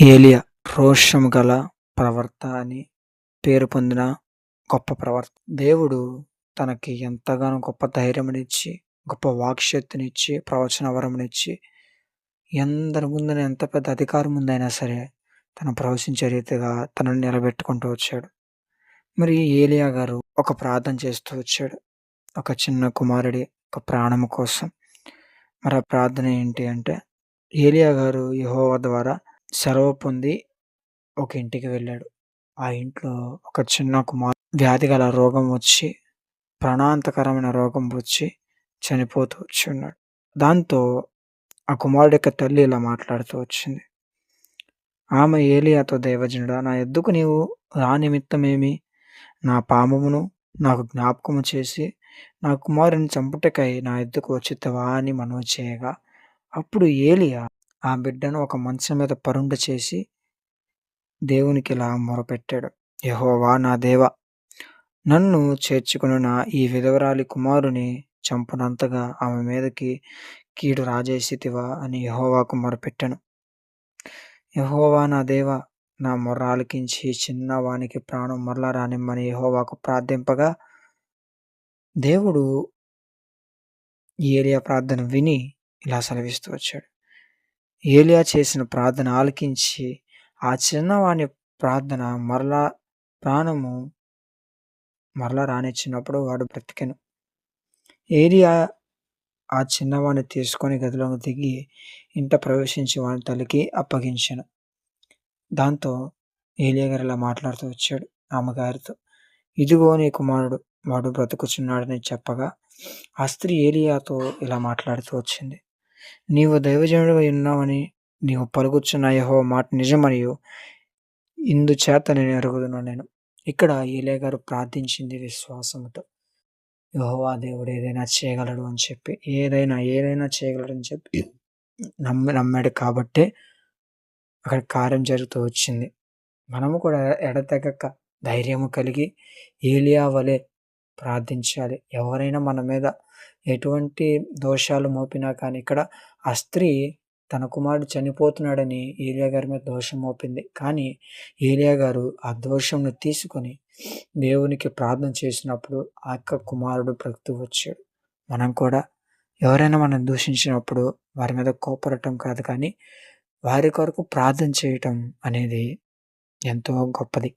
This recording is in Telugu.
ఏలియా రోషము గల ప్రవర్త అని పేరు పొందిన గొప్ప ప్రవర్త. దేవుడు తనకి ఎంతగానో గొప్ప ధైర్యమునిచ్చి, గొప్ప వాక్‌శక్తినిచ్చి, ప్రవచన వరమునిచ్చి, ఎందరి ముందున ఎంత పెద్ద అధికారం ముందైనా సరే, తను ప్రవచించే రీతిగా తనను నిలబెట్టుకుంటూ వచ్చాడు. మరి ఏలియా గారు ఒక ప్రార్థన చేస్తూ వచ్చాడు. ఒక చిన్న కుమారుడి ఒక ప్రాణము కోసం. మరి ఆ ప్రార్థన ఏంటి అంటే, ఏలియా గారు యెహోవా ద్వారా సెలవు పొంది ఒక ఇంటికి వెళ్ళాడు. ఆ ఇంట్లో ఒక చిన్న వ్యాధి గల రోగం వచ్చి, ప్రాణాంతకరమైన రోగం వచ్చి చనిపోతూ వచ్చున్నాడు. దాంతో ఆ కుమారుడి యొక్క తల్లి ఇలా మాట్లాడుతూ వచ్చింది. ఆమె ఏలీయాతో, "దైవజనుడా, నా యొద్దకు నీవు నిమిత్తమేమి? నా పాపమును నాకు జ్ఞాపకము చేసి, నా కుమారుని చంపుటకై నా యొద్దకు వచ్చితివా" అని మనవి చేయగా, అప్పుడు ఏలీయా ఆ బిడ్డను ఒక మంచం మీద చేసి దేవునికిలా మొరపెట్టాడు. "యెహోవా నా దేవా, నన్ను చేర్చుకొని నా ఈ విధవరాలి కుమారుని చంపునంతగా ఆమె మీదకి కీడు రాజేసితివా" అని యెహోవాకు మొరపెట్టెను. "యెహోవా నా దేవా, నా మొర్ర ఆలకించి చిన్నవానికి ప్రాణం మరలా రానిమ్మని" యెహోవాకు ప్రార్థింపగా, దేవుడు ఏలీయా ప్రార్థన విని ఇలా సెలవిస్తూ వచ్చాడు. ఏలీయా చేసిన ప్రార్థన ఆలకించి, ఆ చిన్నవాని ప్రార్థన ప్రాణము మరలా రానిచ్చినప్పుడు వాడు బ్రతికెను. ఏలీయా ఆ చిన్నవాడిని తీసుకొని గదిలోకి దిగి ఇంట ప్రవేశించి వాని తల్లికి అప్పగించెను. దాంతో ఏలీయా గారు ఇలా మాట్లాడుతూ వచ్చాడు ఆమె గారితో, "ఇదిగో నీ కుమారుడు, వాడు బ్రతుకుచున్నాడని" చెప్పగా, ఆ స్త్రీ ఏలీయాతో ఇలా మాట్లాడుతూ వచ్చింది. "నీవు దైవజనుడివై ఉన్నావని, నీవు పలుకుచున్న యెహోవా మాట నిజమనియు ఇందుచేత నేను ఎరుగుదును" నేను. ఇక్కడ ఏలీయా గారు ప్రార్థించింది విశ్వాసముతో. యెహోవా దేవుడు ఏదైనా చేయగలడు అని చెప్పి, ఏదైనా చేయగలడని చెప్పి నమ్మాడు కాబట్టే అక్కడ కార్యం జరుగుతూ వచ్చింది. మనము కూడా ఎడతెగక ధైర్యము కలిగి ఏలీయా వలె ప్రార్థించాలి. ఎవరైనా మన మీద ఎటువంటి దోషాలు మోపినా కానీ, ఇక్కడ ఆ స్త్రీ తన కుమారుడు చనిపోతున్నాడని ఏలీయా గారి మీద దోషం మోపింది. కానీ ఏలీయా గారు ఆ దోషంను తీసుకొని దేవునికి ప్రార్థన చేసినప్పుడు ఆ యొక్క కుమారుడు బ్రతుకుతూ వచ్చాడు. మనం కూడా ఎవరైనా మనల్ని దూషించినప్పుడు వారి మీద కోపడటం కాదు కానీ, వారి కొరకు ప్రార్థన చేయటం అనేది ఎంతో గొప్పది.